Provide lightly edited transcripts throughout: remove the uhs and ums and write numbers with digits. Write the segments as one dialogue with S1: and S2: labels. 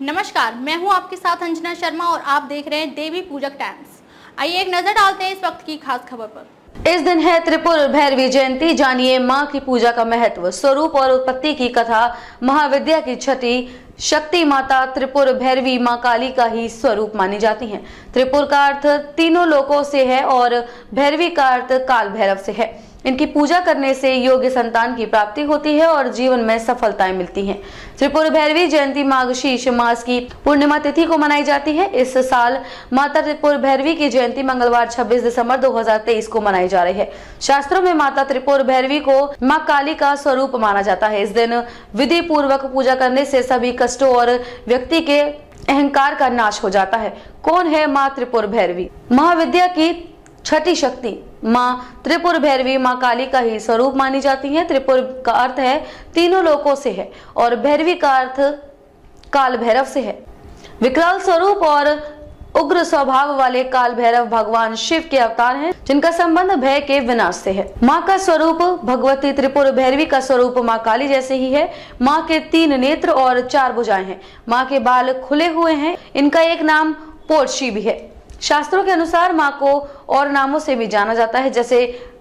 S1: नमस्कार, मैं हूं आपके साथ अंजना शर्मा और आप देख रहे हैं देवी पूजक टाइम्स। आइए एक नजर डालते हैं इस वक्त की खास खबर पर।
S2: इस दिन है त्रिपुर भैरवी जयंती। जानिए मां की पूजा का महत्व, स्वरूप और उत्पत्ति की कथा। महाविद्या की छठी शक्ति माता त्रिपुर भैरवी मां काली का ही स्वरूप मानी जाती हैं। त्रिपुर का अर्थ तीनों लोकों से है और भैरवी का अर्थ काल भैरव से है। इनकी पूजा करने से योग्य संतान की प्राप्ति होती है और जीवन में सफलताएं मिलती हैं। त्रिपुर भैरवी जयंती माघशीर्ष मास की पूर्णिमा तिथि को मनाई जाती है। इस साल माता त्रिपुर भैरवी की जयंती मंगलवार 26 दिसंबर 2023 को मनाई जा रही है। शास्त्रों में माता त्रिपुर भैरवी को मां काली का स्वरूप माना जाता है। इस दिन विधि पूर्वक पूजा करने से सभी कष्टों और व्यक्ति के अहंकार का नाश हो जाता है। कौन है मां त्रिपुर भैरवी? महाविद्या की छठी शक्ति मां त्रिपुर भैरवी मां काली का ही स्वरूप मानी जाती है। त्रिपुर का अर्थ है तीनों लोकों से है और भैरवी का अर्थ काल भैरव से है। विकराल स्वरूप और उग्र स्वभाव वाले काल भैरव भगवान शिव के अवतार हैं, जिनका संबंध भय के विनाश से है। मां का स्वरूप भगवती त्रिपुर भैरवी का स्वरूप मां काली जैसे ही है। मां के 3 नेत्र और 4 भुजाएं हैं। मां के बाल खुले हुए हैं। इनका एक नाम पोर्शी भी है। शास्त्रों के अनुसार मां को और नामों से भी जाना जाता है, जैसे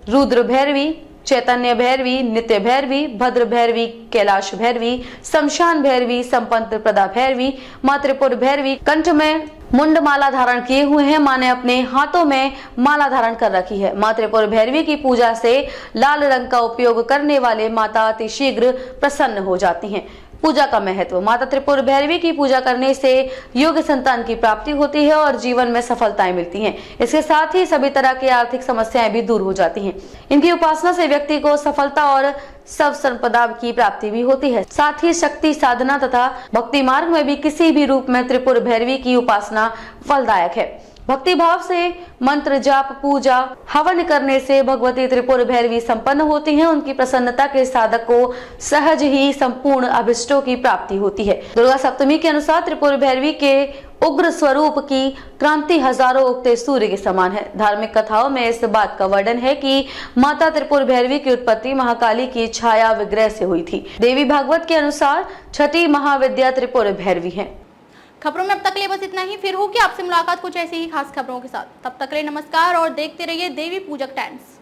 S2: रुद्र भैरवी, चैतन्य भैरवी, नित्य भैरवी, भद्र भैरवी, कैलाश भैरवी, शमशान भैरवी, संपन्न प्रदा भैरवी। मां त्रिपुर भैरवी कंठ में मुंड माला धारण किए हुए हैं। मां ने अपने हाथों में माला धारण कर रखी है। मां त्रिपुर भैरवी की पूजा से लाल रंग का उपयोग करने वाले माता अति शीघ्र प्रसन्न हो जाती हैं। पूजा का महत्व, माता त्रिपुर भैरवी की पूजा करने से योग्य संतान की प्राप्ति होती है और जीवन में सफलताएं मिलती हैं। इसके साथ ही सभी तरह की आर्थिक समस्याएं भी दूर हो जाती हैं। इनकी उपासना से व्यक्ति को सफलता और सब संपदा की प्राप्ति भी होती है। साथ ही शक्ति साधना तथा भक्ति मार्ग में भी किसी भी रूप में त्रिपुर भैरवी की उपासना फलदायक है। भक्ति भाव से मंत्र जाप, पूजा, हवन करने से भगवती त्रिपुर भैरवी संपन्न होती हैं। उनकी प्रसन्नता के साधक को सहज ही संपूर्ण अभिष्टों की प्राप्ति होती है। दुर्गा सप्तमी के अनुसार त्रिपुर भैरवी के उग्र स्वरूप की क्रांति हजारों उगते सूर्य के समान है। धार्मिक कथाओं में इस बात का वर्णन है कि माता त्रिपुर भैरवी की उत्पत्ति महाकाली की छाया विग्रह से हुई थी। देवी भागवत के अनुसार छठी महाविद्या त्रिपुर भैरवी है।
S1: खबरों में अब तक के लिए बस इतना ही। फिर होगी आपसे मुलाकात कुछ ऐसी ही खास खबरों के साथ। तब तक के लिए नमस्कार और देखते रहिए देवी पूजक टाइम्स।